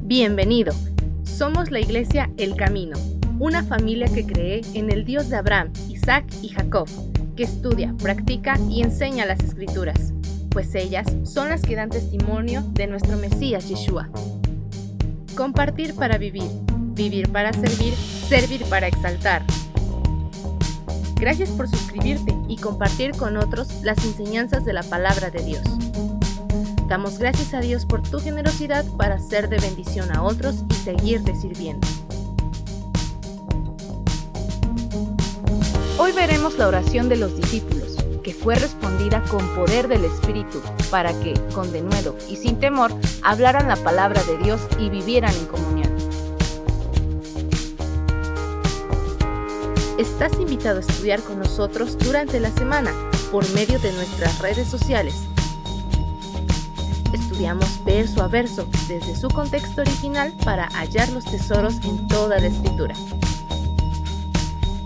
Bienvenido. Somos la Iglesia El Camino, una familia que cree en el Dios de Abraham, Isaac y Jacob, que estudia, practica y enseña las Escrituras, pues ellas son las que dan testimonio de nuestro Mesías Yeshua. Compartir para vivir, vivir para servir, servir para exaltar. Gracias por suscribirte y compartir con otros las enseñanzas de la palabra de Dios. Damos gracias a Dios por tu generosidad para ser de bendición a otros y seguirte sirviendo. Hoy veremos la oración de los discípulos, que fue respondida con poder del Espíritu, para que, con denuedo y sin temor, hablaran la palabra de Dios y vivieran en comunión. Estás invitado a estudiar con nosotros durante la semana, por medio de nuestras redes sociales. Estudiamos verso a verso, desde su contexto original, para hallar los tesoros en toda la Escritura.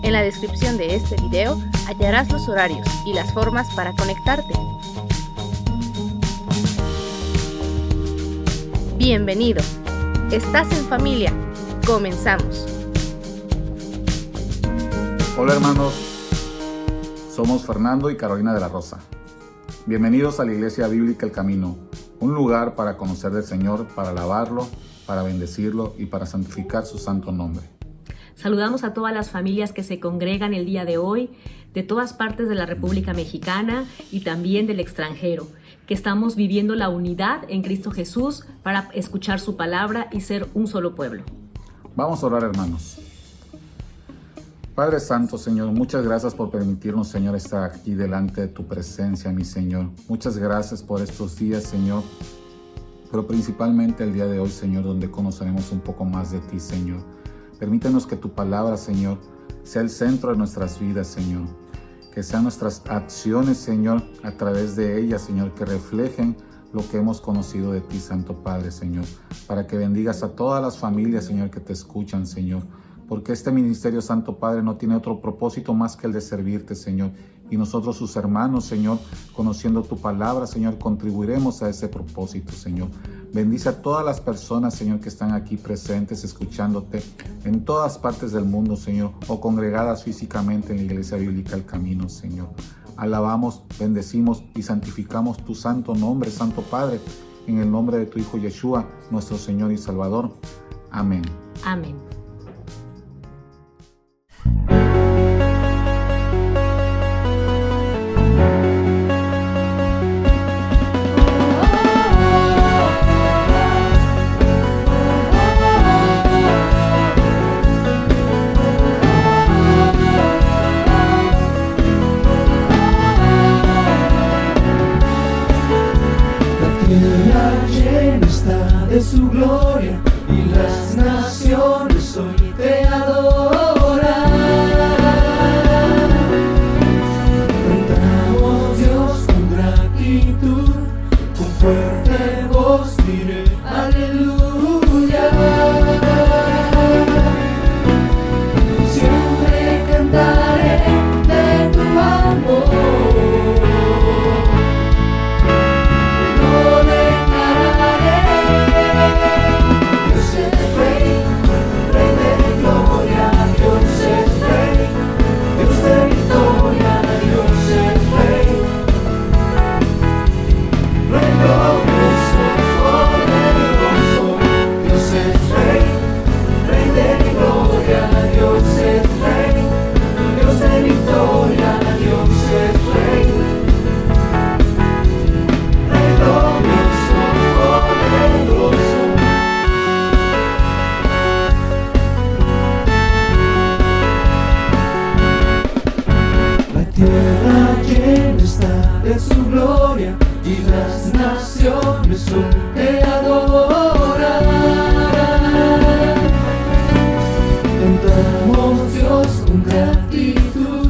En la descripción de este video hallarás los horarios y las formas para conectarte. Bienvenido. Estás en familia. Comenzamos. Hola hermanos, somos Fernando y Carolina de la Rosa. Bienvenidos a la Iglesia Bíblica El Camino, un lugar para conocer del Señor, para alabarlo, para bendecirlo y para santificar su santo nombre. Saludamos a todas las familias que se congregan el día de hoy, de todas partes de la República Mexicana y también del extranjero, que estamos viviendo la unidad en Cristo Jesús para escuchar su palabra y ser un solo pueblo. Vamos a orar, hermanos. Padre Santo, Señor, muchas gracias por permitirnos, Señor, estar aquí delante de tu presencia, mi Señor. Muchas gracias por estos días, Señor, pero principalmente el día de hoy, Señor, donde conoceremos un poco más de ti, Señor. Permítenos que tu palabra, Señor, sea el centro de nuestras vidas, Señor. Que sean nuestras acciones, Señor, a través de ellas, Señor, que reflejen lo que hemos conocido de ti, Santo Padre, Señor. Para que bendigas a todas las familias, Señor, que te escuchan, Señor. Porque este ministerio, Santo Padre, no tiene otro propósito más que el de servirte, Señor. Y nosotros, sus hermanos, Señor, conociendo tu palabra, Señor, contribuiremos a ese propósito, Señor. Bendice a todas las personas, Señor, que están aquí presentes, escuchándote en todas partes del mundo, Señor, o congregadas físicamente en la Iglesia Bíblica El Camino, Señor. Alabamos, bendecimos y santificamos tu santo nombre, Santo Padre, en el nombre de tu Hijo Yeshua, nuestro Señor y Salvador. Amén. Amén. De su gloria y las naciones hoy te adoran. Cantamos Dios con gratitud, con fuerte voz diré aleluya. Siempre cantaré de tu amor. De su gloria y las naciones hoy te adoran. Cantamos Dios con gratitud,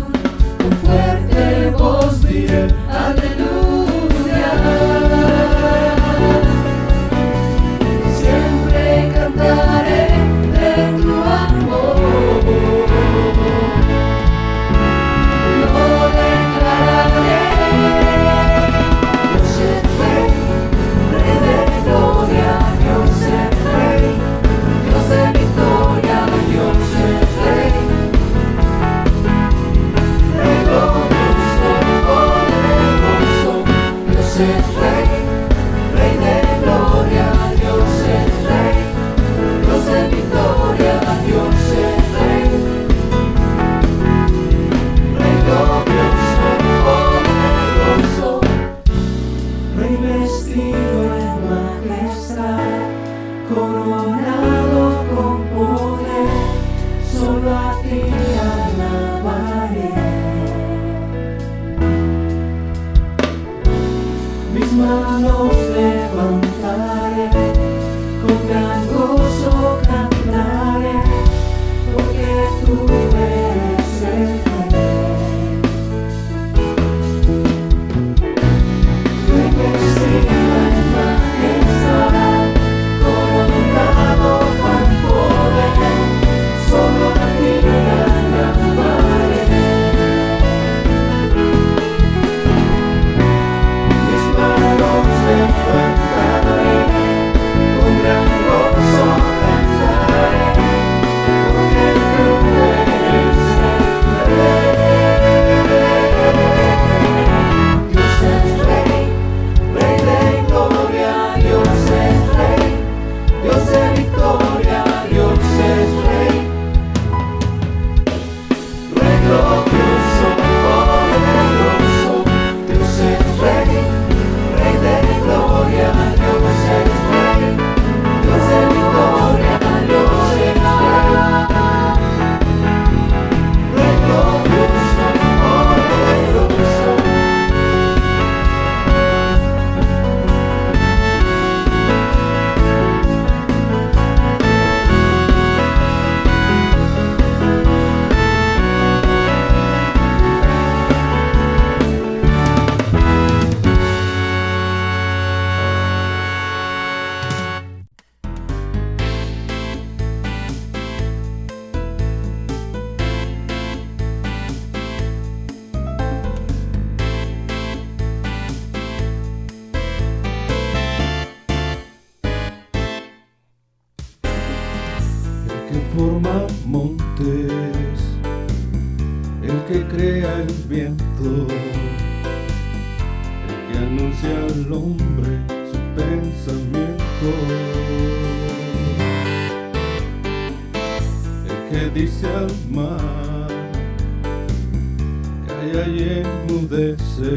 con fuerte voz diré aleluya. Siempre cantaré de tu amor. Lo declararé. Dios es rey, rey de victoria, Dios es Rey. Rey glorioso, poderoso, Dios es Rey. Rey de gloria, Dios es Rey. Dios de victoria, Dios es Rey. Rey glorioso, poderoso. El que forma montes, el que crea el viento, el que anuncia al hombre su pensamiento, el que dice al mar, calla y enmudece,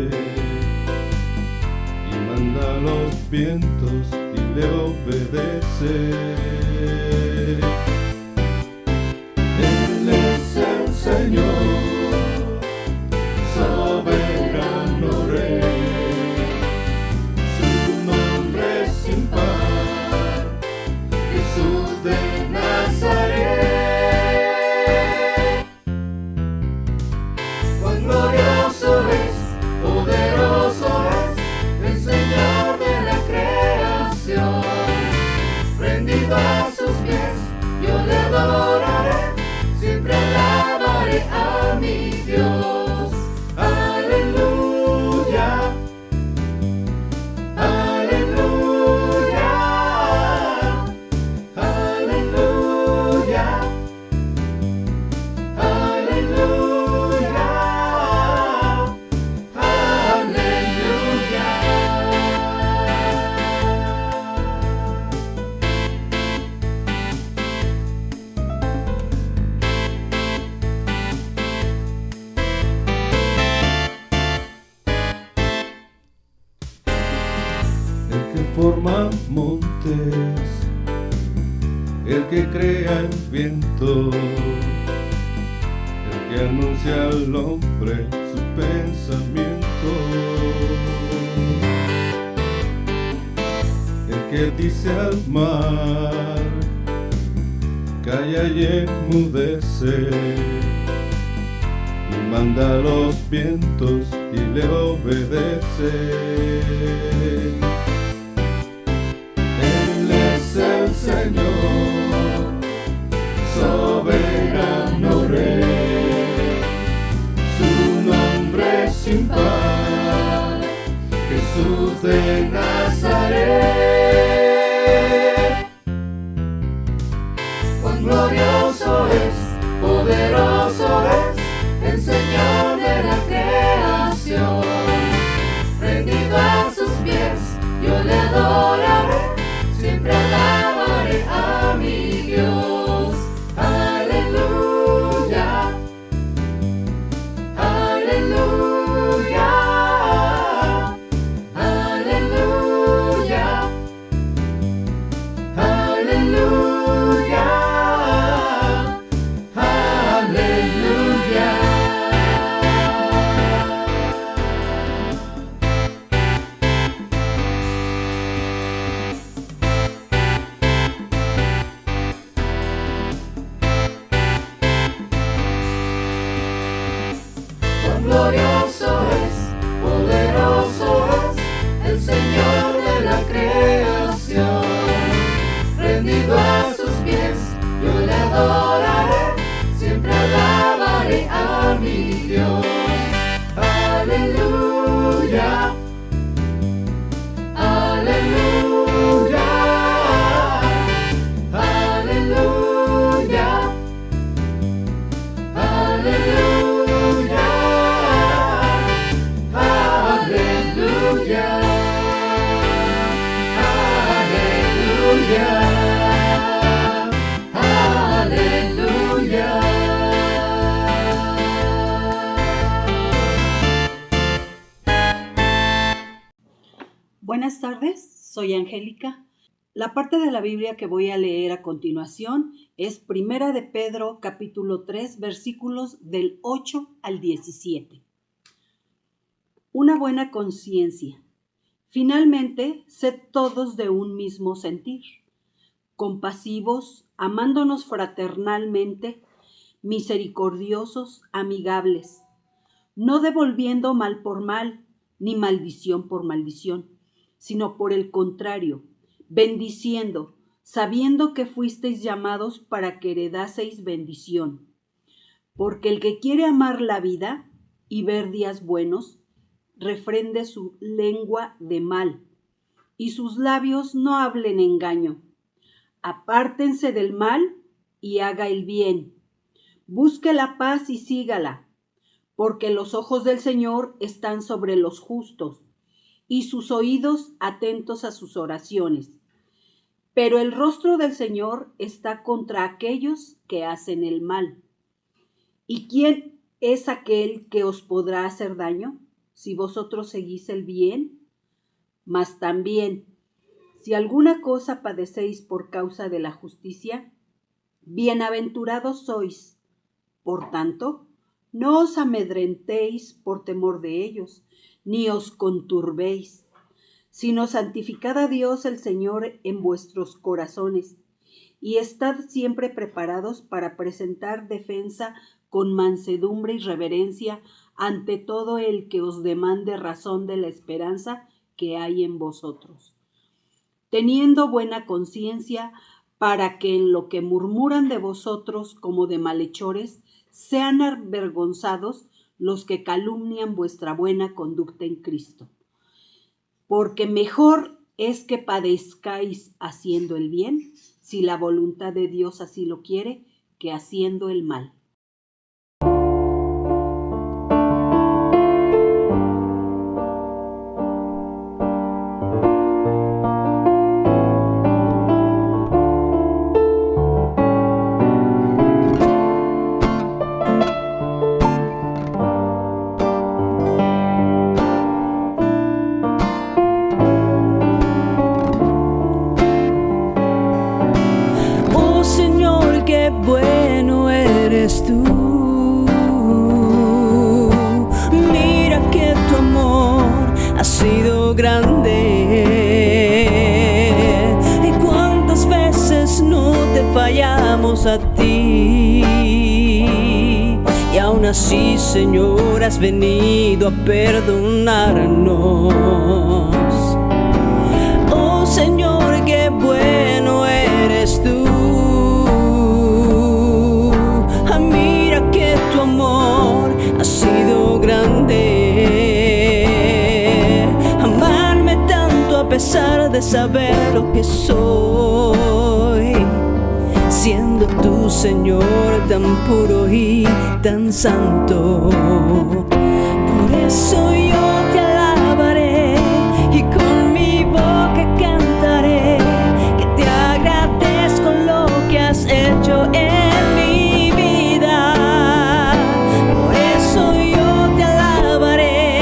y manda a los vientos y le obedece. Él es el Señor, soberano Rey, su nombre es sin par, Jesús de Nazaret. Cuán glorioso es, poderoso es, el Señor de la creación. Rendido a sus pies, yo le adoraré, siempre alabaré a mi Dios. Aleluya, aleluya, aleluya, aleluya, aleluya. El que forma montes, el que crea el viento, el que anuncia al hombre su pensamiento, el que dice al mar, calla y enmudece, y manda a los vientos y le obedece. Él es el Señor, soberano Rey, su nombre es sin par, Jesús de Nazaret. Cuán glorioso es, poderoso es, el Señor de la creación. Rendido a sus pies, yo le adoraré, siempre alabaré a mi Dios. Aleluya, aleluya, aleluya, aleluya, aleluya. Cuán glorioso es, poderoso es, el Señor de la creación. Rendido a sus pies, yo le adoraré, siempre alabaré a mi Dios. Aleluya, aleluya, aleluya, aleluya, aleluya, aleluya. tardes, soy Angélica. La parte de la Biblia que voy a leer a continuación es Primera de Pedro, capítulo 3, versículos del 8 al 17. Una buena conciencia. Finalmente, sed todos de un mismo sentir, compasivos, amándonos fraternalmente, misericordiosos, amigables, no devolviendo mal por mal, ni maldición por maldición, sino por el contrario, bendiciendo, sabiendo que fuisteis llamados para que heredaseis bendición. Porque el que quiere amar la vida y ver días buenos, refrende su lengua de mal, y sus labios no hablen engaño. Apártense del mal y haga el bien. Busque la paz y sígala, porque los ojos del Señor están sobre los justos, y sus oídos atentos a sus oraciones. Pero el rostro del Señor está contra aquellos que hacen el mal. ¿Y quién es aquel que os podrá hacer daño si vosotros seguís el bien? Mas también, si alguna cosa padecéis por causa de la justicia, bienaventurados sois. Por tanto, no os amedrentéis por temor de ellos, ni os conturbéis, sino santificad a Dios el Señor en vuestros corazones, y estad siempre preparados para presentar defensa con mansedumbre y reverencia ante todo el que os demande razón de la esperanza que hay en vosotros, teniendo buena conciencia, para que en lo que murmuran de vosotros como de malhechores, sean avergonzados los que calumnian vuestra buena conducta en Cristo. Porque mejor es que padezcáis haciendo el bien, si la voluntad de Dios así lo quiere, que haciendo el mal. Bueno eres tú, mira que tu amor ha sido grande, y cuántas veces no te fallamos a ti, y aún así, Señor, has venido a perdonarnos. Oh Señor, qué bueno eres tú. Amarme tanto a pesar de saber lo que soy, siendo tú, Señor, tan puro y tan santo. Por eso yo te alabaré y con mi boca cantaré, que te agradezco lo que has hecho en mi vida. Por eso yo te alabaré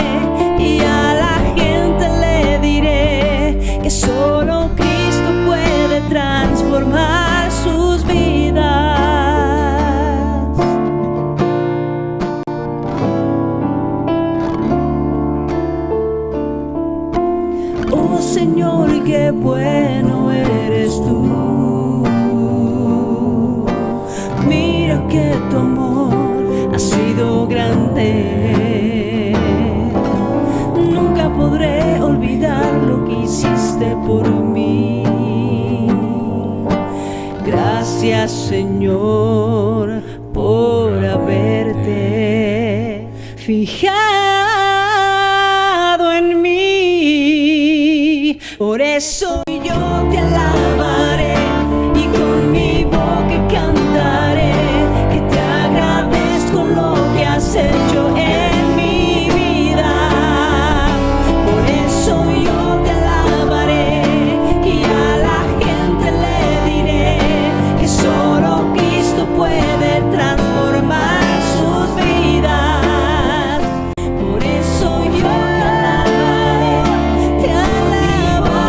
y a la gente le diré que solo Cristo puede transformar sus vidas. Oh Señor, qué bueno eres tú. Mira que tu amor ha sido grande. Nunca podré olvidar lo que hiciste por mí. Gracias, Señor, por haberte fijado en mí. Por eso yo te alabaré y con mi boca cantaré, que te agradezco lo que has hecho en mi vida. Por eso yo te alabaré y a la gente le diré que solo Cristo puede transformar sus vidas. Por eso yo te alabaré, te alabaré.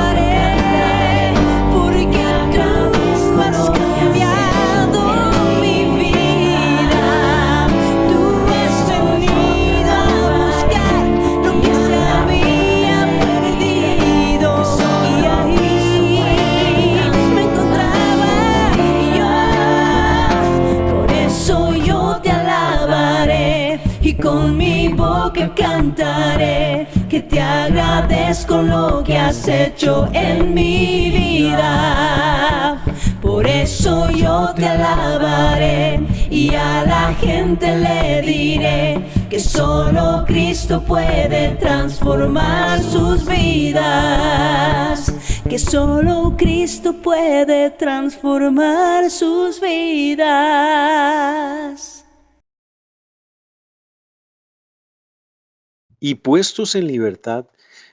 y con mi boca cantaré que te agradezco lo que has hecho en mi vida. Por eso yo te alabaré y a la gente le diré que solo Cristo puede transformar sus vidas. Que solo Cristo puede transformar sus vidas. Y puestos en libertad,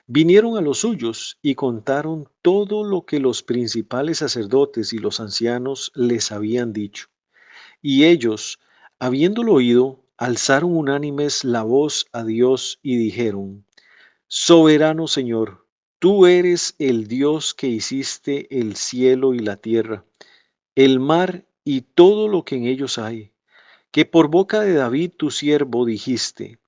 vinieron a los suyos y contaron todo lo que los principales sacerdotes y los ancianos les habían dicho. Y ellos, habiéndolo oído, alzaron unánimes la voz a Dios y dijeron: Soberano Señor, tú eres el Dios que hiciste el cielo y la tierra, el mar y todo lo que en ellos hay, que por boca de David tu siervo dijiste: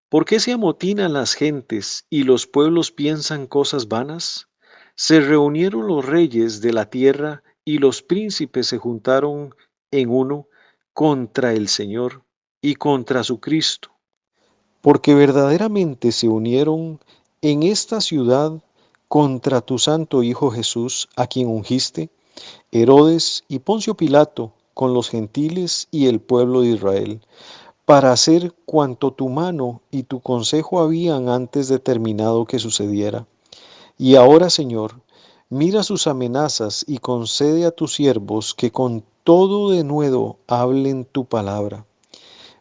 ¿Por qué se amotinan las gentes y los pueblos piensan cosas vanas? Se reunieron los reyes de la tierra y los príncipes se juntaron en uno contra el Señor y contra su Cristo, porque verdaderamente se unieron en esta ciudad contra tu santo Hijo Jesús, a quien ungiste, Herodes y Poncio Pilato, con los gentiles y el pueblo de Israel, para hacer cuanto tu mano y tu consejo habían antes determinado que sucediera. Y ahora, Señor, mira sus amenazas y concede a tus siervos que con todo denuedo hablen tu palabra,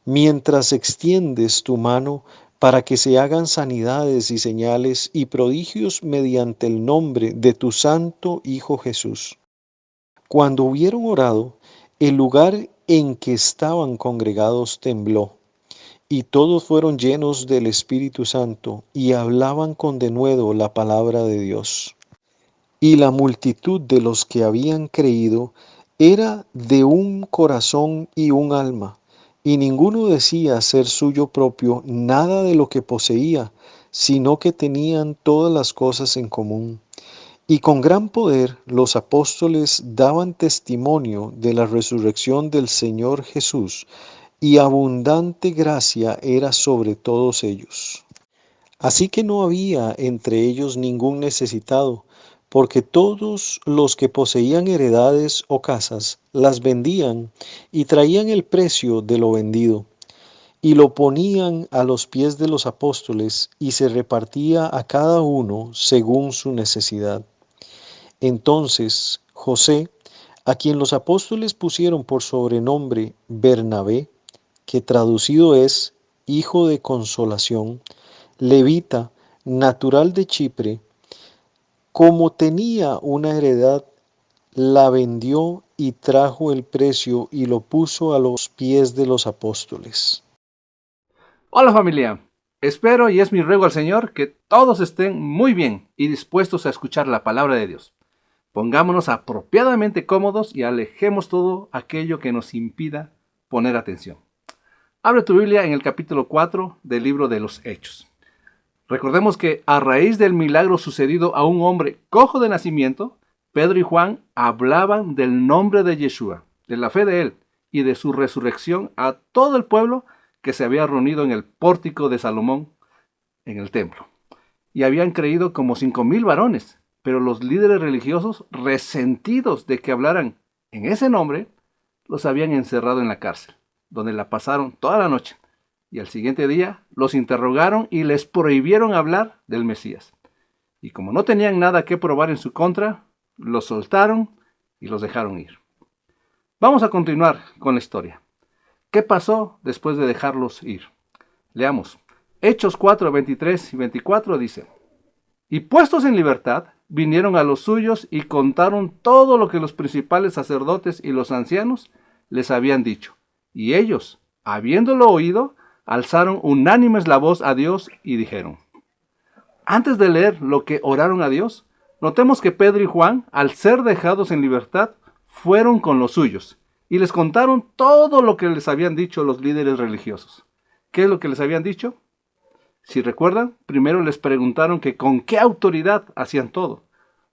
mientras extiendes tu mano para que se hagan sanidades y señales y prodigios mediante el nombre de tu santo Hijo Jesús. Cuando hubieron orado, el lugar en que estaban congregados tembló, y todos fueron llenos del Espíritu Santo, y hablaban con denuedo la palabra de Dios. Y la multitud de los que habían creído era de un corazón y un alma, y ninguno decía ser suyo propio nada de lo que poseía, sino que tenían todas las cosas en común. Y con gran poder los apóstoles daban testimonio de la resurrección del Señor Jesús, y abundante gracia era sobre todos ellos. Así que no había entre ellos ningún necesitado, porque todos los que poseían heredades o casas las vendían y traían el precio de lo vendido, y lo ponían a los pies de los apóstoles, y se repartía a cada uno según su necesidad. Entonces José, a quien los apóstoles pusieron por sobrenombre Bernabé, que traducido es Hijo de Consolación, levita, natural de Chipre, como tenía una heredad, la vendió y trajo el precio y lo puso a los pies de los apóstoles. Hola familia, espero y es mi ruego al Señor que todos estén muy bien y dispuestos a escuchar la palabra de Dios. Pongámonos apropiadamente cómodos y alejemos todo aquello que nos impida poner atención. Abre tu Biblia en el capítulo 4 del libro de los Hechos. Recordemos que a raíz del milagro sucedido a un hombre cojo de nacimiento, Pedro y Juan hablaban del nombre de Yeshua, de la fe de él y de su resurrección a todo el pueblo que se había reunido en el pórtico de Salomón en el templo. Y habían creído como 5,000 varones, pero los líderes religiosos, resentidos de que hablaran en ese nombre, los habían encerrado en la cárcel, donde la pasaron toda la noche. Y al siguiente día los interrogaron y les prohibieron hablar del Mesías. Y como no tenían nada que probar en su contra, los soltaron y los dejaron ir. Vamos a continuar con la historia. ¿Qué pasó después de dejarlos ir? Leamos. Hechos 4, 23 y 24 dice: Y puestos en libertad, vinieron a los suyos y contaron todo lo que los principales sacerdotes y los ancianos les habían dicho. Y ellos, habiéndolo oído, alzaron unánimes la voz a Dios y dijeron. Antes de leer lo que oraron a Dios, notemos que Pedro y Juan, al ser dejados en libertad, fueron con los suyos y les contaron todo lo que les habían dicho los líderes religiosos. ¿Qué es lo que les habían dicho? Si recuerdan, primero les preguntaron que con qué autoridad hacían todo.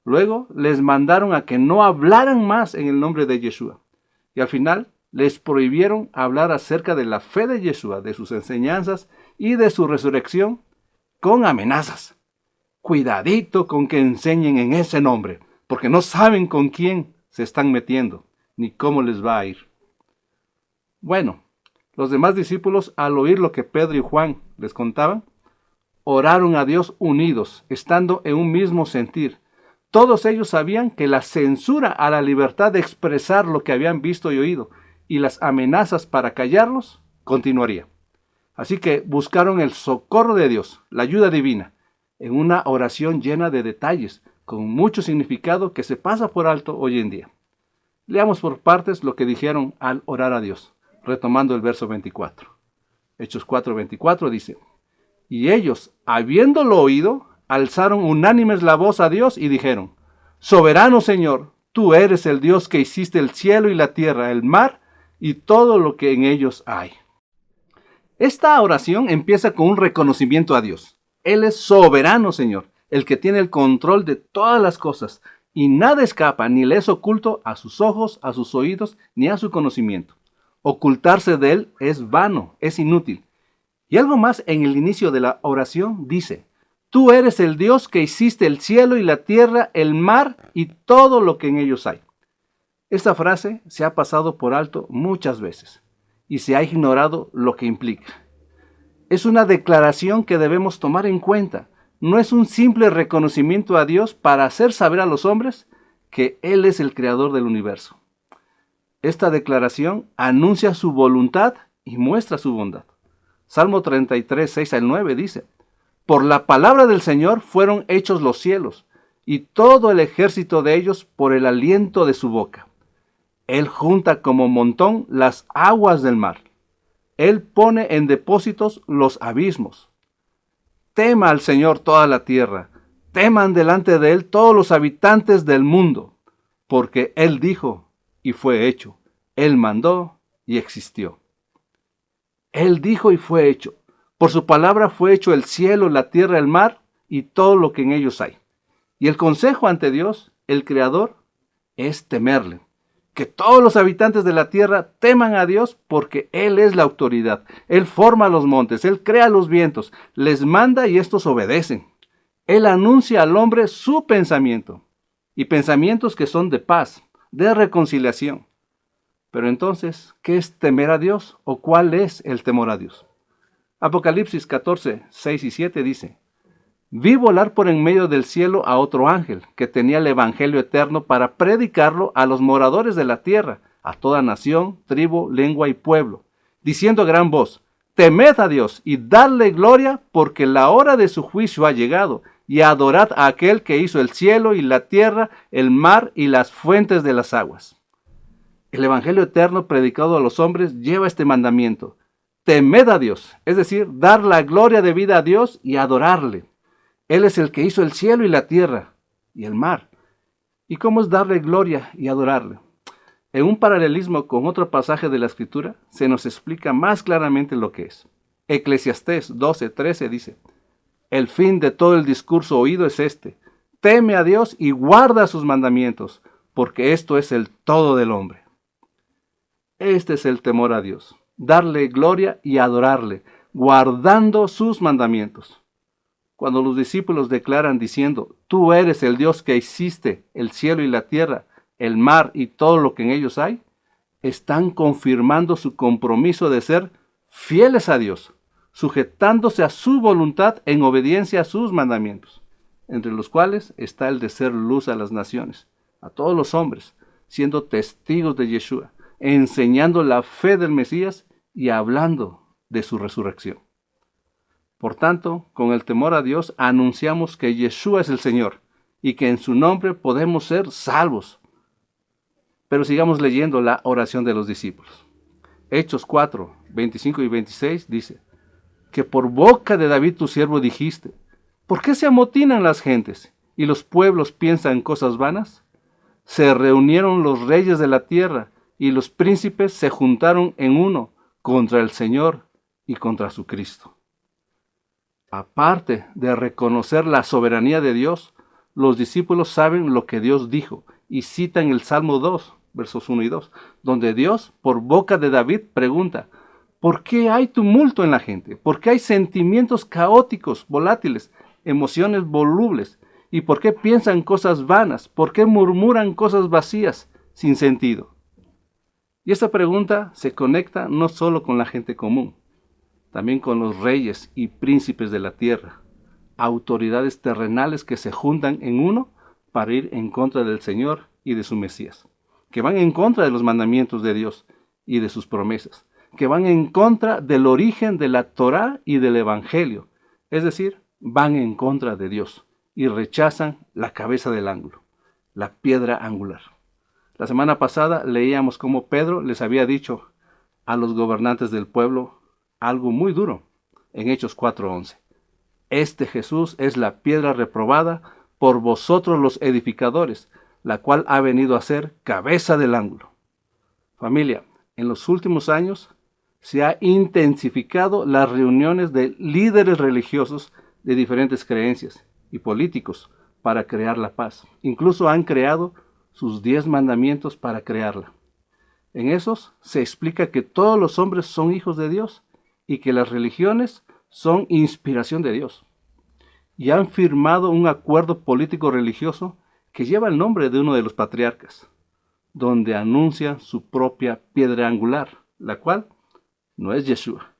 Luego les mandaron a que no hablaran más en el nombre de Yeshua. Y al final les prohibieron hablar acerca de la fe de Yeshua, de sus enseñanzas y de su resurrección con amenazas. Cuidadito con que enseñen en ese nombre, porque no saben con quién se están metiendo, ni cómo les va a ir. Bueno, los demás discípulos, al oír lo que Pedro y Juan les contaban, oraron a Dios unidos, estando en un mismo sentir. Todos ellos sabían que la censura a la libertad de expresar lo que habían visto y oído, y las amenazas para callarlos, continuaría. Así que buscaron el socorro de Dios, la ayuda divina, en una oración llena de detalles, con mucho significado que se pasa por alto hoy en día. Leamos por partes lo que dijeron al orar a Dios, retomando el verso 24. Hechos 4:24 dice: y ellos, habiéndolo oído, alzaron unánimes la voz a Dios y dijeron: Soberano Señor, tú eres el Dios que hiciste el cielo y la tierra, el mar y todo lo que en ellos hay. Esta oración empieza con un reconocimiento a Dios. Él es soberano, Señor, el que tiene el control de todas las cosas, y nada escapa ni le es oculto a sus ojos, a sus oídos, ni a su conocimiento. Ocultarse de Él es vano, es inútil. Y algo más en el inicio de la oración dice: Tú eres el Dios que hiciste el cielo y la tierra, el mar y todo lo que en ellos hay. Esta frase se ha pasado por alto muchas veces y se ha ignorado lo que implica. Es una declaración que debemos tomar en cuenta. No es un simple reconocimiento a Dios para hacer saber a los hombres que Él es el creador del universo. Esta declaración anuncia su voluntad y muestra su bondad. Salmo 33, 6 al 9 dice: Por la palabra del Señor fueron hechos los cielos, y todo el ejército de ellos por el aliento de su boca. Él junta como montón las aguas del mar. Él pone en depósitos los abismos. Tema al Señor toda la tierra, teman delante de Él todos los habitantes del mundo, porque Él dijo y fue hecho, Él mandó y existió. Él dijo y fue hecho. Por su palabra fue hecho el cielo, la tierra, el mar y todo lo que en ellos hay. Y el consejo ante Dios, el Creador, es temerle. Que todos los habitantes de la tierra teman a Dios porque Él es la autoridad. Él forma los montes, Él crea los vientos, les manda y estos obedecen. Él anuncia al hombre su pensamiento, y pensamientos que son de paz, de reconciliación. Pero entonces, ¿qué es temer a Dios o cuál es el temor a Dios? Apocalipsis 14, 6 y 7 dice: Vi volar por en medio del cielo a otro ángel que tenía el evangelio eterno para predicarlo a los moradores de la tierra, a toda nación, tribu, lengua y pueblo, diciendo a gran voz: Temed a Dios y dadle gloria, porque la hora de su juicio ha llegado, y adorad a aquel que hizo el cielo y la tierra, el mar y las fuentes de las aguas. El evangelio eterno predicado a los hombres lleva este mandamiento: temed a Dios, es decir, dar la gloria debida a Dios y adorarle. Él es el que hizo el cielo y la tierra y el mar. ¿Y cómo es darle gloria y adorarle? En un paralelismo con otro pasaje de la Escritura, se nos explica más claramente lo que es. Eclesiastés 12:13 dice: El fin de todo el discurso oído es este: teme a Dios y guarda sus mandamientos, porque esto es el todo del hombre. Este es el temor a Dios: darle gloria y adorarle, guardando sus mandamientos. Cuando los discípulos declaran diciendo: Tú eres el Dios que hiciste el cielo y la tierra, el mar y todo lo que en ellos hay, están confirmando su compromiso de ser fieles a Dios, sujetándose a su voluntad en obediencia a sus mandamientos, entre los cuales está el de ser luz a las naciones, a todos los hombres, siendo testigos de Yeshua, enseñando la fe del Mesías y hablando de su resurrección. Por tanto, con el temor a Dios anunciamos que Yeshua es el Señor y que en su nombre podemos ser salvos. Pero sigamos leyendo la oración de los discípulos. Hechos 4, 25 y 26 dice: que por boca de David tu siervo dijiste: ¿por qué se amotinan las gentes y los pueblos piensan cosas vanas? Se reunieron los reyes de la tierra y los príncipes se juntaron en uno contra el Señor y contra su Cristo. Aparte de reconocer la soberanía de Dios, los discípulos saben lo que Dios dijo y citan el Salmo 2, versos 1 y 2, donde Dios, por boca de David, pregunta: ¿por qué hay tumulto en la gente? ¿Por qué hay sentimientos caóticos, volátiles, emociones volubles? ¿Y por qué piensan cosas vanas? ¿Por qué murmuran cosas vacías, sin sentido? Y esta pregunta se conecta no solo con la gente común, también con los reyes y príncipes de la tierra, autoridades terrenales que se juntan en uno para ir en contra del Señor y de su Mesías, que van en contra de los mandamientos de Dios y de sus promesas, que van en contra del origen de la Torá y del Evangelio, es decir, van en contra de Dios y rechazan la cabeza del ángulo, la piedra angular. La semana pasada leíamos cómo Pedro les había dicho a los gobernantes del pueblo algo muy duro en Hechos 4:11. Este Jesús es la piedra reprobada por vosotros los edificadores, la cual ha venido a ser cabeza del ángulo. Familia, en los últimos años se ha intensificado las reuniones de líderes religiosos de diferentes creencias y políticos para crear la paz. Incluso han creado sus 10 mandamientos para crearla. En esos se explica que todos los hombres son hijos de Dios y que las religiones son inspiración de Dios. Y han firmado un acuerdo político religioso que lleva el nombre de uno de los patriarcas, donde anuncia su propia piedra angular, la cual no es Yeshua.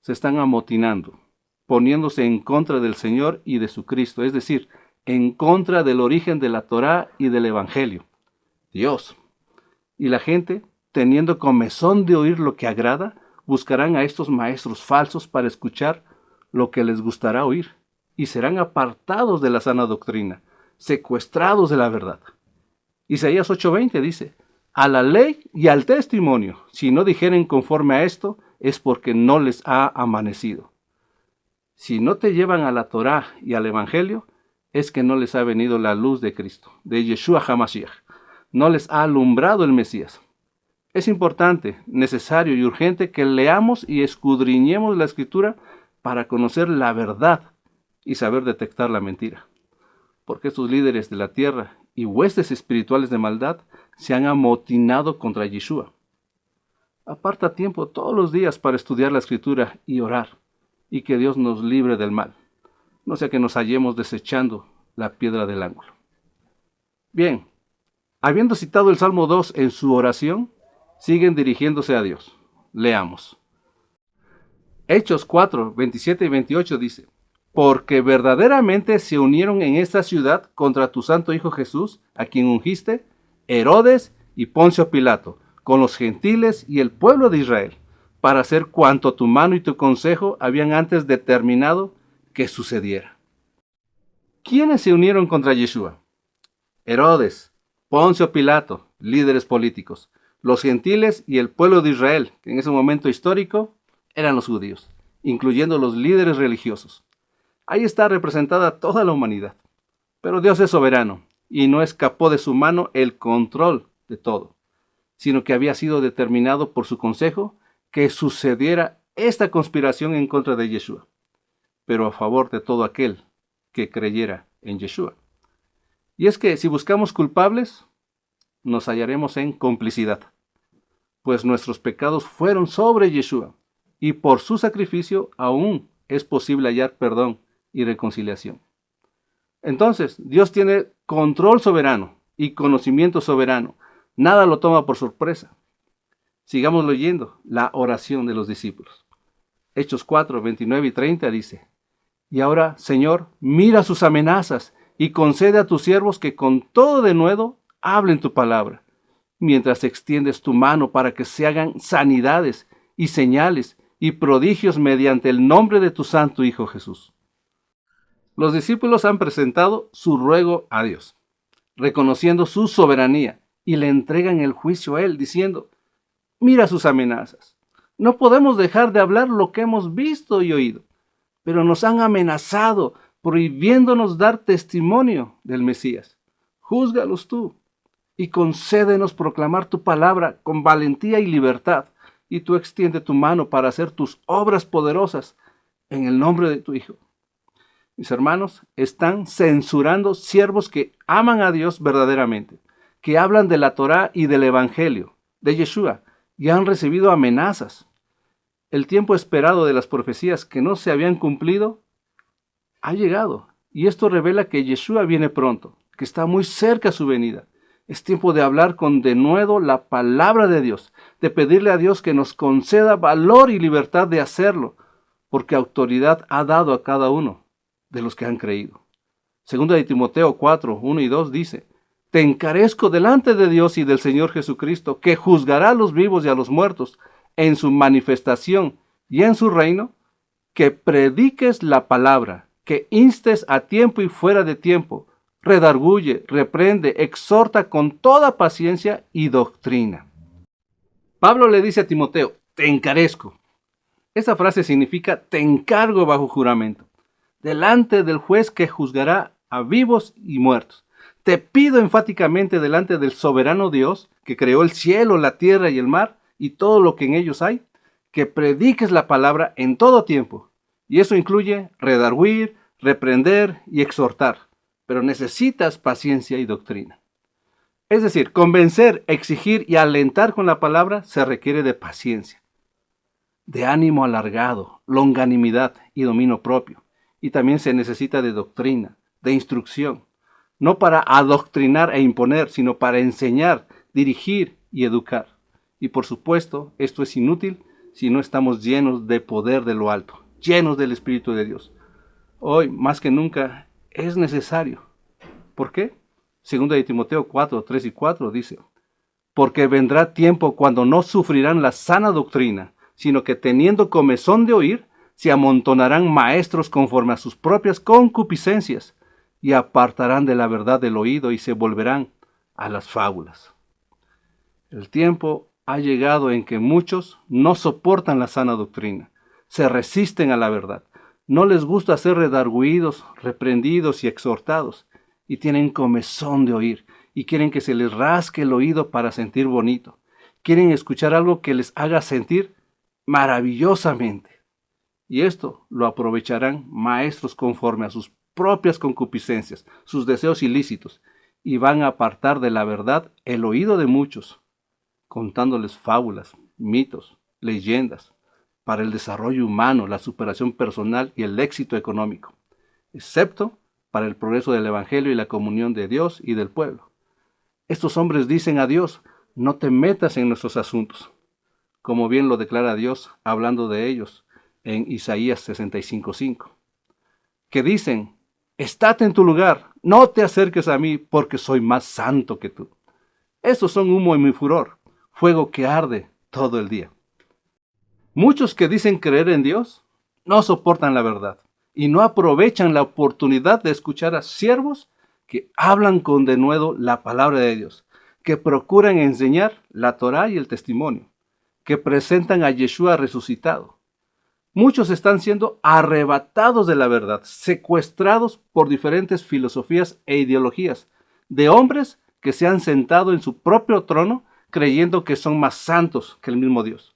Se están amotinando, poniéndose en contra del Señor y de su Cristo, es decir, en contra del origen de la Torá y del Evangelio, Dios. Y la gente, teniendo comezón de oír lo que agrada, buscarán a estos maestros falsos para escuchar lo que les gustará oír, y serán apartados de la sana doctrina, secuestrados de la verdad. Isaías 8:20 dice: a la ley y al testimonio, si no dijeren conforme a esto, es porque no les ha amanecido. Si no te llevan a la Torá y al Evangelio, es que no les ha venido la luz de Cristo, de Yeshua HaMashiach. No les ha alumbrado el Mesías. Es importante, necesario y urgente que leamos y escudriñemos la Escritura para conocer la verdad y saber detectar la mentira. Porque estos líderes de la tierra y huestes espirituales de maldad se han amotinado contra Yeshua. Aparta tiempo todos los días para estudiar la Escritura y orar, y que Dios nos libre del mal, no sea que nos hallemos desechando la piedra del ángulo. Bien, habiendo citado el Salmo 2 en su oración, siguen dirigiéndose a Dios. Leamos. Hechos 4, 27 y 28 dice: porque verdaderamente se unieron en esta ciudad contra tu santo Hijo Jesús, a quien ungiste, Herodes y Poncio Pilato, con los gentiles y el pueblo de Israel, para hacer cuanto tu mano y tu consejo habían antes determinado que sucediera. ¿Quiénes se unieron contra Yeshua? Herodes, Poncio Pilato, líderes políticos, los gentiles y el pueblo de Israel, que en ese momento histórico eran los judíos, incluyendo los líderes religiosos. Ahí está representada toda la humanidad. Pero Dios es soberano y no escapó de su mano el control de todo, sino que había sido determinado por su consejo que sucediera esta conspiración en contra de Yeshua, pero a favor de todo aquel que creyera en Yeshua. Y es que si buscamos culpables, nos hallaremos en complicidad, pues nuestros pecados fueron sobre Yeshua, y por su sacrificio aún es posible hallar perdón y reconciliación. Entonces, Dios tiene control soberano y conocimiento soberano. Nada lo toma por sorpresa. Sigamos leyendo la oración de los discípulos. Hechos 4, 29 y 30 dice: y ahora, Señor, mira sus amenazas y concede a tus siervos que con todo denuedo hablen tu palabra, mientras extiendes tu mano para que se hagan sanidades y señales y prodigios mediante el nombre de tu santo Hijo Jesús. Los discípulos han presentado su ruego a Dios, reconociendo su soberanía, y le entregan el juicio a Él, diciendo: mira sus amenazas. No podemos dejar de hablar lo que hemos visto y oído, pero nos han amenazado, prohibiéndonos dar testimonio del Mesías. Júzgalos tú, y concédenos proclamar tu palabra con valentía y libertad, y tú extiende tu mano para hacer tus obras poderosas en el nombre de tu Hijo. Mis hermanos, están censurando siervos que aman a Dios verdaderamente, que hablan de la Torá y del Evangelio, de Yeshua, y han recibido amenazas. El tiempo esperado de las profecías que no se habían cumplido ha llegado. Y esto revela que Yeshua viene pronto, que está muy cerca su venida. Es tiempo de hablar con denuedo la palabra de Dios, de pedirle a Dios que nos conceda valor y libertad de hacerlo, porque autoridad ha dado a cada uno de los que han creído. Segunda de Timoteo 4, 1 y 2 dice: Te encarezco delante de Dios y del Señor Jesucristo, que juzgará a los vivos y a los muertos en su manifestación y en su reino, que prediques la palabra, que instes a tiempo y fuera de tiempo, redarguye, reprende, exhorta con toda paciencia y doctrina. Pablo le dice a Timoteo: te encarezco. Esa frase significa te encargo bajo juramento, delante del juez que juzgará a vivos y muertos. Te pido enfáticamente delante del soberano Dios, que creó el cielo, la tierra y el mar, y todo lo que en ellos hay, que prediques la palabra en todo tiempo. Y eso incluye redarguir, reprender y exhortar. Pero necesitas paciencia y doctrina. Es decir, convencer, exigir y alentar con la palabra se requiere de paciencia, de ánimo alargado, longanimidad y dominio propio. Y también se necesita de doctrina, de instrucción, no para adoctrinar e imponer, sino para enseñar, dirigir y educar. Y por supuesto, esto es inútil si no estamos llenos de poder de lo alto, llenos del Espíritu de Dios. Hoy, más que nunca, es necesario. ¿Por qué? Segunda de Timoteo 4, 3 y 4 dice: Porque vendrá tiempo cuando no sufrirán la sana doctrina, sino que teniendo comezón de oír, se amontonarán maestros conforme a sus propias concupiscencias, y apartarán de la verdad del oído y se volverán a las fábulas. El tiempo ha llegado en que muchos no soportan la sana doctrina, se resisten a la verdad, no les gusta ser redarguidos, reprendidos y exhortados, y tienen comezón de oír, y quieren que se les rasque el oído para sentir bonito. Quieren escuchar algo que les haga sentir maravillosamente. Y esto lo aprovecharán maestros conforme a sus propias concupiscencias, sus deseos ilícitos, y van a apartar de la verdad el oído de muchos, contándoles fábulas, mitos, leyendas, para el desarrollo humano, la superación personal y el éxito económico, excepto para el progreso del Evangelio y la comunión de Dios y del pueblo. Estos hombres dicen a Dios: no te metas en nuestros asuntos, como bien lo declara Dios hablando de ellos en Isaías 65:5, que dicen: estate en tu lugar, no te acerques a mí, porque soy más santo que tú. Estos son humo en mi furor, fuego que arde todo el día. Muchos que dicen creer en Dios no soportan la verdad y no aprovechan la oportunidad de escuchar a siervos que hablan con denuedo la palabra de Dios, que procuran enseñar la Torá y el testimonio, que presentan a Yeshua resucitado. Muchos están siendo arrebatados de la verdad, secuestrados por diferentes filosofías e ideologías de hombres que se han sentado en su propio trono creyendo que son más santos que el mismo Dios.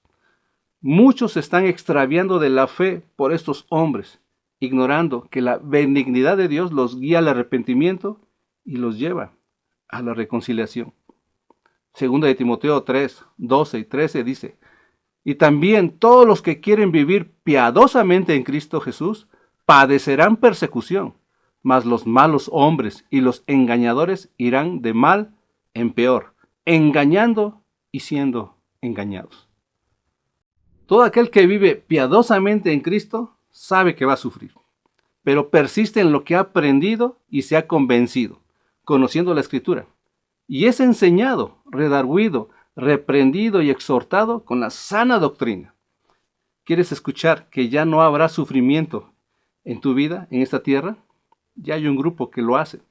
Muchos se están extraviando de la fe por estos hombres, ignorando que la benignidad de Dios los guía al arrepentimiento y los lleva a la reconciliación. Segunda de Timoteo 3, 12 y 13 dice: y también todos los que quieren vivir piadosamente en Cristo Jesús padecerán persecución, mas los malos hombres y los engañadores irán de mal en peor, engañando y siendo engañados. Todo aquel que vive piadosamente en Cristo sabe que va a sufrir, pero persiste en lo que ha aprendido y se ha convencido, conociendo la Escritura, y es enseñado, redarguido, reprendido y exhortado con la sana doctrina. ¿Quieres escuchar que ya no habrá sufrimiento en tu vida, en esta tierra? Ya hay un grupo que lo hace,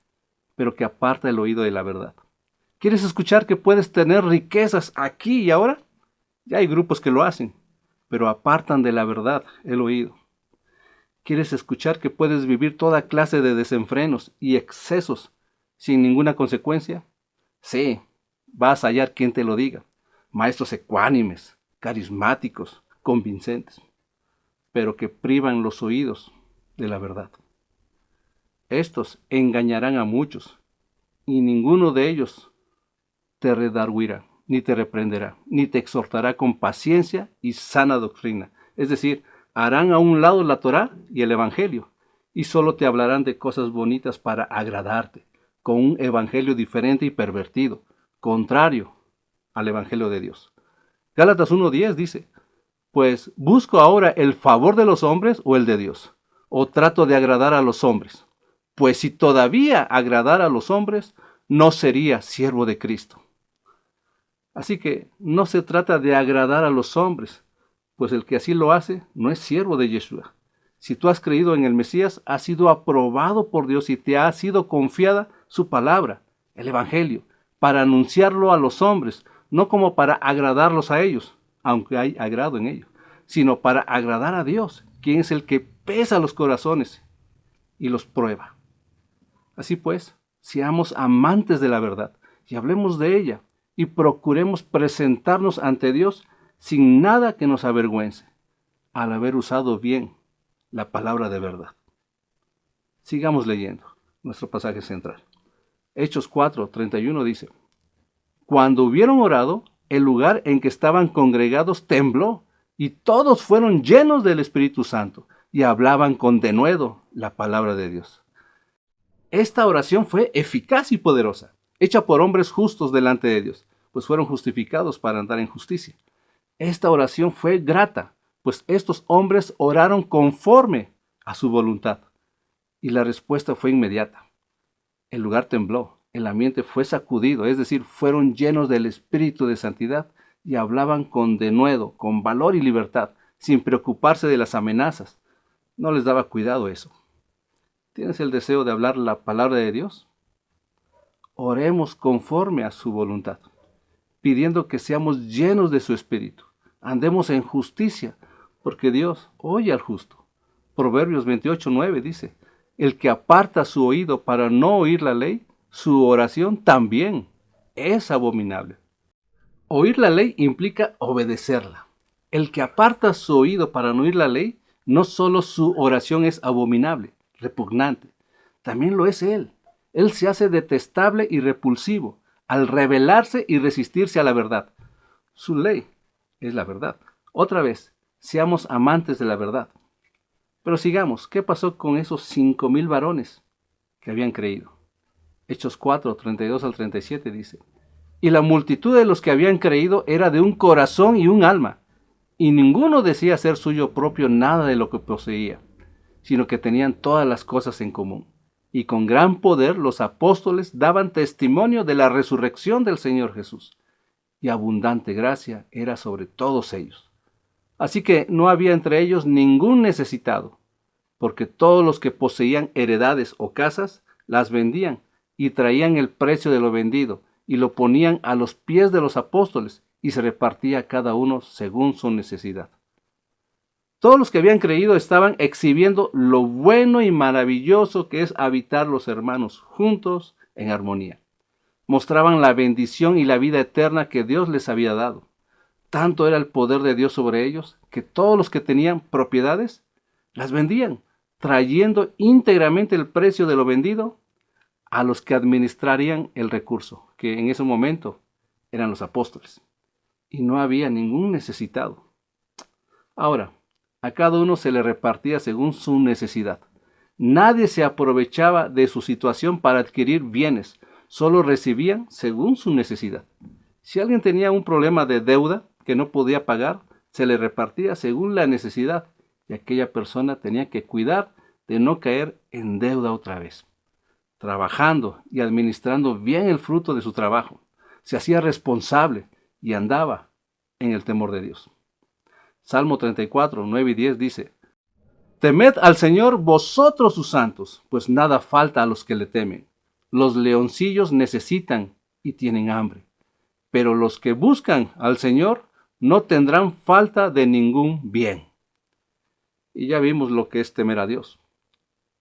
pero que aparta el oído de la verdad. ¿Quieres escuchar que puedes tener riquezas aquí y ahora? Ya hay grupos que lo hacen, pero apartan de la verdad el oído. ¿Quieres escuchar que puedes vivir toda clase de desenfrenos y excesos sin ninguna consecuencia? Sí, vas a hallar quien te lo diga. Maestros ecuánimes, carismáticos, convincentes, pero que privan los oídos de la verdad. Estos engañarán a muchos, y ninguno de ellos te redarguirá, ni te reprenderá, ni te exhortará con paciencia y sana doctrina. Es decir, harán a un lado la Torá y el Evangelio, y solo te hablarán de cosas bonitas para agradarte, con un evangelio diferente y pervertido, contrario al evangelio de Dios. Gálatas 1:10 dice, pues busco ahora el favor de los hombres o el de Dios, o trato de agradar a los hombres. Pues si todavía agradara a los hombres, no sería siervo de Cristo. Así que no se trata de agradar a los hombres, pues el que así lo hace no es siervo de Yeshua. Si tú has creído en el Mesías, has sido aprobado por Dios y te ha sido confiada su palabra, el Evangelio, para anunciarlo a los hombres, no como para agradarlos a ellos, aunque hay agrado en ello, sino para agradar a Dios, quien es el que pesa los corazones y los prueba. Así pues, seamos amantes de la verdad y hablemos de ella y procuremos presentarnos ante Dios sin nada que nos avergüence, al haber usado bien la palabra de verdad. Sigamos leyendo nuestro pasaje central. Hechos 4:31 dice, cuando hubieron orado, el lugar en que estaban congregados tembló, y todos fueron llenos del Espíritu Santo, y hablaban con denuedo la palabra de Dios. Esta oración fue eficaz y poderosa, hecha por hombres justos delante de Dios, pues fueron justificados para andar en justicia. Esta oración fue grata, pues estos hombres oraron conforme a su voluntad, y la respuesta fue inmediata. El lugar tembló, el ambiente fue sacudido, es decir, fueron llenos del espíritu de santidad y hablaban con denuedo, con valor y libertad, sin preocuparse de las amenazas. No les daba cuidado eso. ¿Tienes el deseo de hablar la palabra de Dios? Oremos conforme a su voluntad, pidiendo que seamos llenos de su espíritu. Andemos en justicia, porque Dios oye al justo. Proverbios 28:9 dice, el que aparta su oído para no oír la ley, su oración también es abominable. Oír la ley implica obedecerla. El que aparta su oído para no oír la ley, no solo su oración es abominable, repugnante, también lo es él. Él se hace detestable y repulsivo al rebelarse y resistirse a la verdad. Su ley es la verdad. Otra vez, seamos amantes de la verdad. Pero sigamos, ¿qué pasó con esos 5,000 varones que habían creído? Hechos 4:32 al 37 dice, y la multitud de los que habían creído era de un corazón y un alma, y ninguno decía ser suyo propio nada de lo que poseía, sino que tenían todas las cosas en común. Y con gran poder los apóstoles daban testimonio de la resurrección del Señor Jesús, y abundante gracia era sobre todos ellos. Así que no había entre ellos ningún necesitado, porque todos los que poseían heredades o casas las vendían y traían el precio de lo vendido y lo ponían a los pies de los apóstoles y se repartía cada uno según su necesidad. Todos los que habían creído estaban exhibiendo lo bueno y maravilloso que es habitar los hermanos juntos en armonía. Mostraban la bendición y la vida eterna que Dios les había dado. Tanto era el poder de Dios sobre ellos que todos los que tenían propiedades las vendían, trayendo íntegramente el precio de lo vendido a los que administrarían el recurso, que en ese momento eran los apóstoles. Y no había ningún necesitado. Ahora, a cada uno se le repartía según su necesidad. Nadie se aprovechaba de su situación para adquirir bienes, solo recibían según su necesidad. Si alguien tenía un problema de deuda que no podía pagar, se le repartía según la necesidad y aquella persona tenía que cuidar de no caer en deuda otra vez. Trabajando y administrando bien el fruto de su trabajo, se hacía responsable y andaba en el temor de Dios. Salmo 34:9 y 10 dice, temed al Señor vosotros sus santos, pues nada falta a los que le temen. Los leoncillos necesitan y tienen hambre, pero los que buscan al Señor no tendrán falta de ningún bien. Y ya vimos lo que es temer a Dios.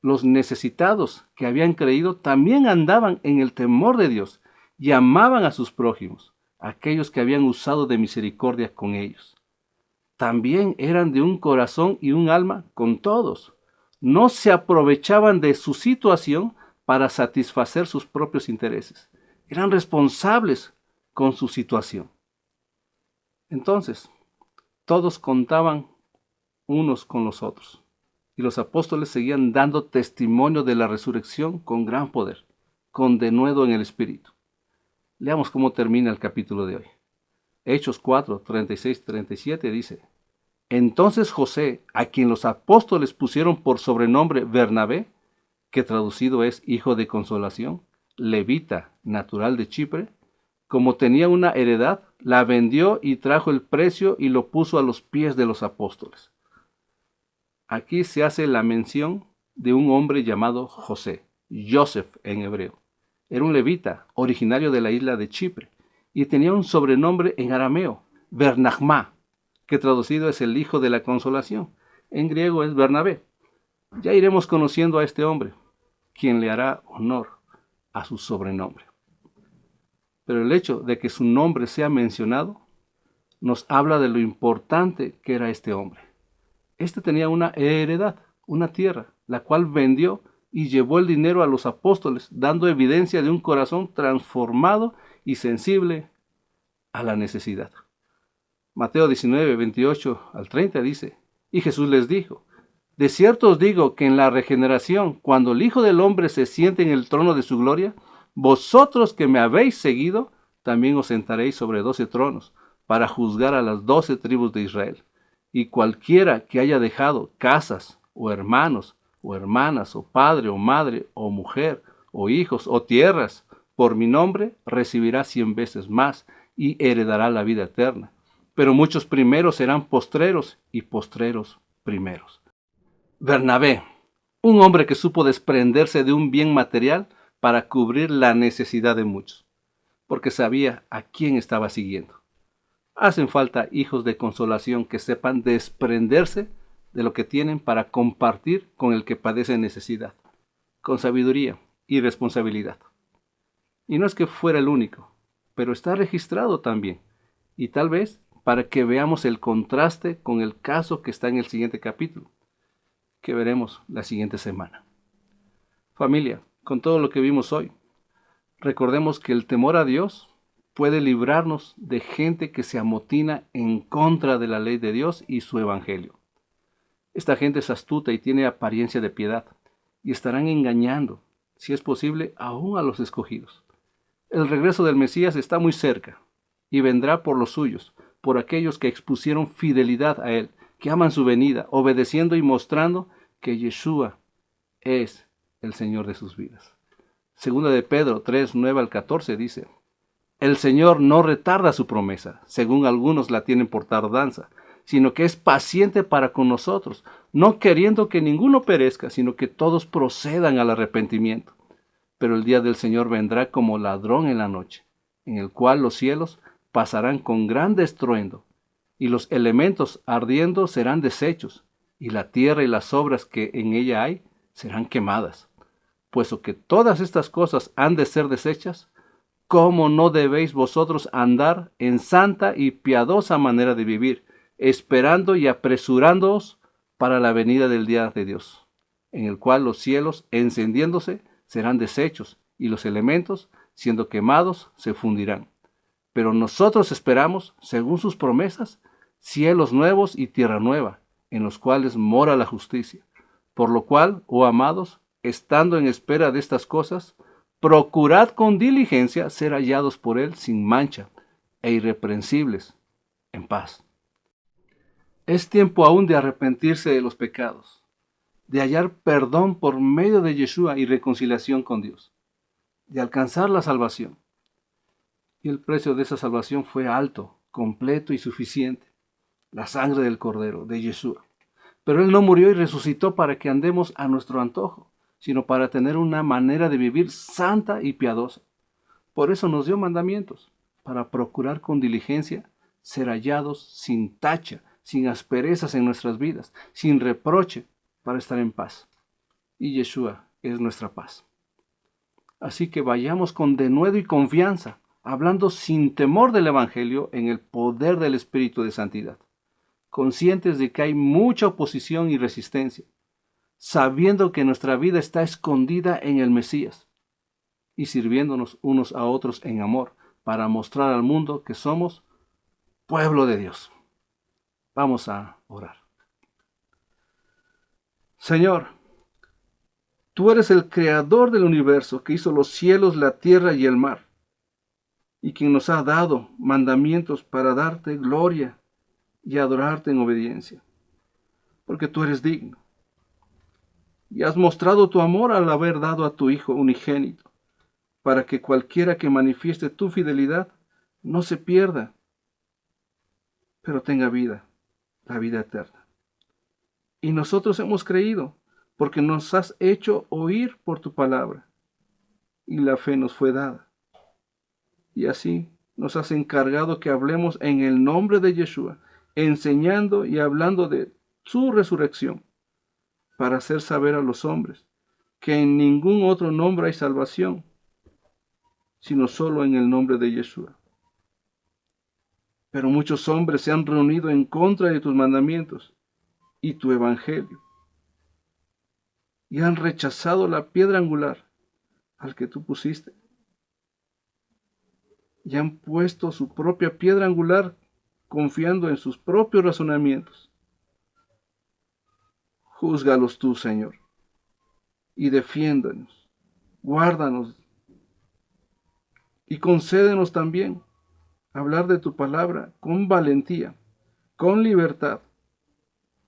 Los necesitados que habían creído también andaban en el temor de Dios y amaban a sus prójimos, aquellos que habían usado de misericordia con ellos. También eran de un corazón y un alma con todos. No se aprovechaban de su situación para satisfacer sus propios intereses. Eran responsables con su situación. Entonces, todos contaban unos con los otros, y los apóstoles seguían dando testimonio de la resurrección con gran poder, con denuedo en el Espíritu. Leamos cómo termina el capítulo de hoy. Hechos 4, 36-37 dice: Entonces José, a quien los apóstoles pusieron por sobrenombre Bernabé, que traducido es hijo de consolación, levita, natural de Chipre, como tenía una heredad, la vendió y trajo el precio y lo puso a los pies de los apóstoles. Aquí se hace la mención de un hombre llamado José, Joseph en hebreo. Era un levita, originario de la isla de Chipre, y tenía un sobrenombre en arameo, Bernachma, que traducido es el hijo de la consolación. En griego es Bernabé. Ya iremos conociendo a este hombre, quien le hará honor a su sobrenombre. Pero el hecho de que su nombre sea mencionado nos habla de lo importante que era este hombre. Este tenía una heredad, una tierra, la cual vendió y llevó el dinero a los apóstoles, dando evidencia de un corazón transformado y sensible a la necesidad. Mateo 19, 28-30 dice: Y Jesús les dijo: De cierto os digo que en la regeneración, cuando el Hijo del Hombre se siente en el trono de su gloria, vosotros que me habéis seguido, también os sentaréis sobre 12 tronos, para juzgar a las 12 tribus de Israel. Y cualquiera que haya dejado casas, o hermanos, o hermanas, o padre, o madre, o mujer, o hijos, o tierras, por mi nombre, recibirá 100 veces más, y heredará la vida eterna. Pero muchos primeros serán postreros, y postreros primeros. Bernabé, un hombre que supo desprenderse de un bien material para cubrir la necesidad de muchos, porque sabía a quién estaba siguiendo. Hacen falta hijos de consolación que sepan desprenderse de lo que tienen para compartir con el que padece necesidad, con sabiduría y responsabilidad. Y no es que fuera el único, pero está registrado también, y tal vez para que veamos el contraste con el caso que está en el siguiente capítulo, que veremos la siguiente semana. Familia, con todo lo que vimos hoy, recordemos que el temor a Dios puede librarnos de gente que se amotina en contra de la ley de Dios y su evangelio. Esta gente es astuta y tiene apariencia de piedad, y estarán engañando, si es posible, aún a los escogidos. El regreso del Mesías está muy cerca, y vendrá por los suyos, por aquellos que expusieron fidelidad a Él, que aman su venida, obedeciendo y mostrando que Yeshua es el Señor de sus vidas. Segunda de Pedro 3, 9-14 dice: El Señor no retarda su promesa, según algunos la tienen por tardanza, sino que es paciente para con nosotros, no queriendo que ninguno perezca, sino que todos procedan al arrepentimiento. Pero el día del Señor vendrá como ladrón en la noche, en el cual los cielos pasarán con gran estruendo, y los elementos ardiendo serán deshechos, y la tierra y las obras que en ella hay serán quemadas. Puesto que todas estas cosas han de ser deshechas, ¿cómo no debéis vosotros andar en santa y piadosa manera de vivir, esperando y apresurándoos para la venida del día de Dios, en el cual los cielos, encendiéndose, serán deshechos, y los elementos, siendo quemados, se fundirán? Pero nosotros esperamos, según sus promesas, cielos nuevos y tierra nueva, en los cuales mora la justicia. Por lo cual, oh amados, estando en espera de estas cosas, procurad con diligencia ser hallados por Él sin mancha e irreprensibles, en paz. Es tiempo aún de arrepentirse de los pecados, de hallar perdón por medio de Yeshua y reconciliación con Dios, de alcanzar la salvación. Y el precio de esa salvación fue alto, completo y suficiente: la sangre del Cordero, de Yeshua. Pero Él no murió y resucitó para que andemos a nuestro antojo, sino para tener una manera de vivir santa y piadosa. Por eso nos dio mandamientos, para procurar con diligencia ser hallados sin tacha, sin asperezas en nuestras vidas, sin reproche, para estar en paz. Y Yeshua es nuestra paz. Así que vayamos con denuedo y confianza, hablando sin temor del Evangelio en el poder del Espíritu de Santidad, conscientes de que hay mucha oposición y resistencia, sabiendo que nuestra vida está escondida en el Mesías, y sirviéndonos unos a otros en amor, para mostrar al mundo que somos pueblo de Dios. Vamos a orar. Señor, tú eres el creador del universo, que hizo los cielos, la tierra y el mar, y quien nos ha dado mandamientos para darte gloria y adorarte en obediencia, porque tú eres digno. Y has mostrado tu amor al haber dado a tu Hijo unigénito, para que cualquiera que manifieste tu fidelidad no se pierda, pero tenga vida, la vida eterna. Y nosotros hemos creído, porque nos has hecho oír por tu palabra, y la fe nos fue dada. Y así nos has encargado que hablemos en el nombre de Yeshua, enseñando y hablando de su resurrección, para hacer saber a los hombres que en ningún otro nombre hay salvación, sino solo en el nombre de Yeshua. Pero muchos hombres se han reunido en contra de tus mandamientos y tu evangelio, y han rechazado la piedra angular al que tú pusiste, y han puesto su propia piedra angular confiando en sus propios razonamientos. Júzgalos tú, Señor, y defiéndanos, guárdanos, y concédenos también hablar de tu palabra con valentía, con libertad,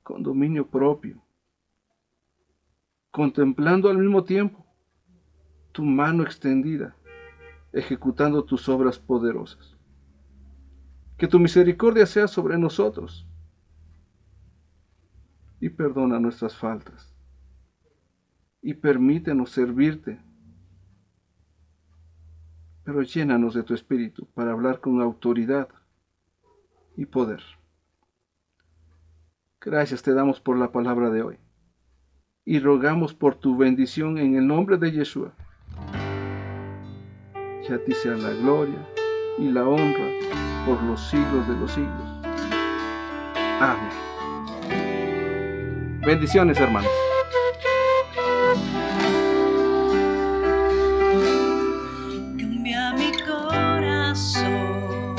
con dominio propio, contemplando al mismo tiempo tu mano extendida, ejecutando tus obras poderosas. Que tu misericordia sea sobre nosotros y perdona nuestras faltas y permítenos servirte, pero llénanos de tu espíritu para hablar con autoridad y poder. Gracias te damos por la palabra de hoy y rogamos por tu bendición en el nombre de Yeshua. Que a ti sea la gloria y la honra por los siglos de los siglos. Amén. Bendiciones, hermanos. Cambia mi corazón,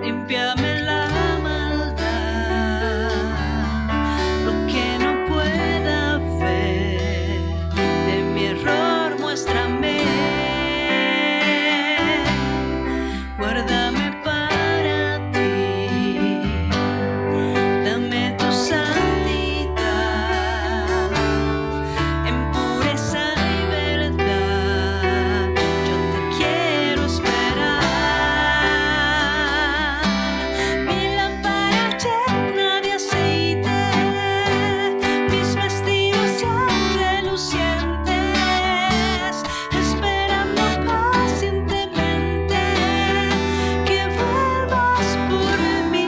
límpiame la maldad, lo que no pueda ver de mi error, muéstrame. Guárdame para ti, dame tu santidad, en pureza y verdad, yo te quiero esperar. Mi lámpara llena de aceite, mis vestidos ya relucientes, esperando pacientemente que vuelvas por mí.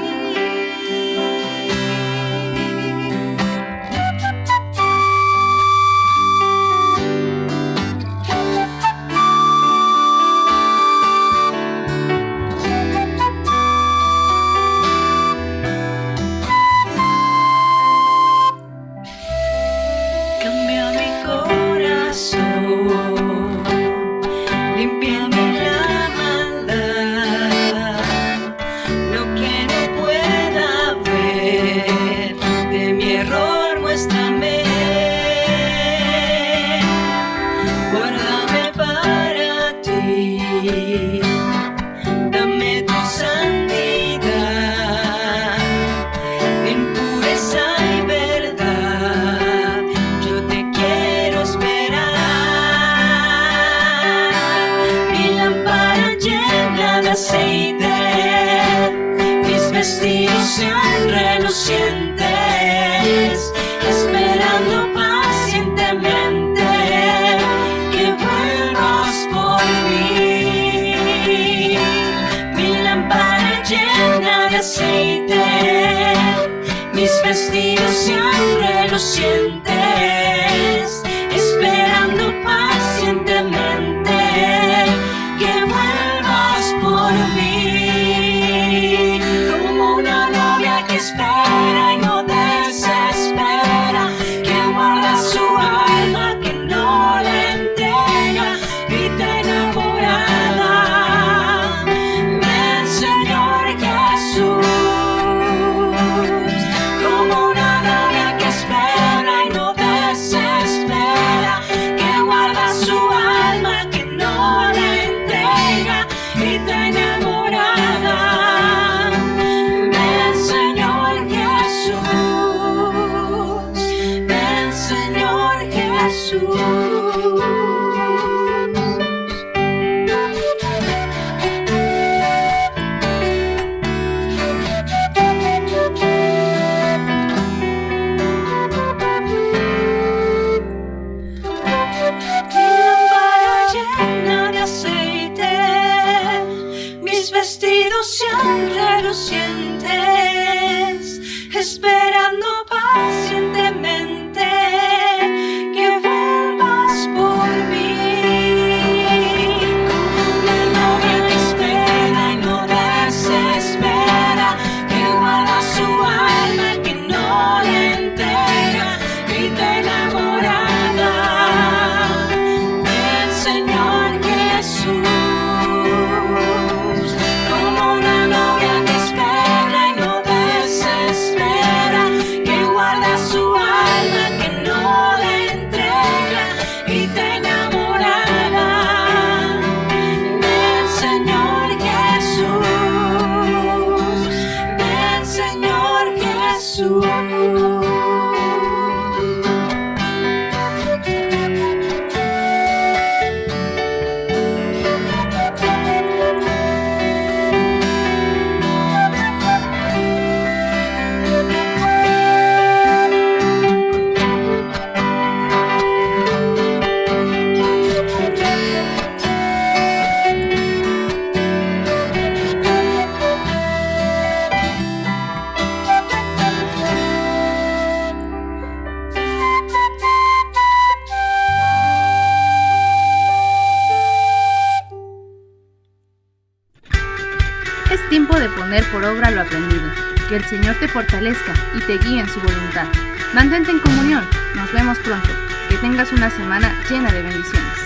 Cambia mi corazón, límpiame la maldad, lo que no pueda ver de mi error, muéstrame. Guárdame para ti, dame tu santidad, en pureza y verdad, yo te quiero esperar. Mi lámpara llena de aceite, mis vestidos sean relucientes, esperando pacientemente que vuelvas por mí. Mi lámpara llena de aceite, mis vestidos sean relucientes, esperando pacientemente que vuelvas por mí. Como una novia que espera y no desespera, que guarda su alma, que no le entrega, grita enamorada. esperando pacientemente que vuelvas por mí. La novia que espera y no desespera, que guarda su alma, que no le entrega, grita enamorada del Señor Jesús. Como una novia que espera y no desespera, que guarda su alma, que no le entrega, grita enamorada del Señor Jesús, del Señor Jesús. Es tiempo de poner por obra lo aprendido. Que el Señor te fortalezca y te guíe en su voluntad. Mantente en comunión. Nos vemos pronto. Que tengas una semana llena de bendiciones.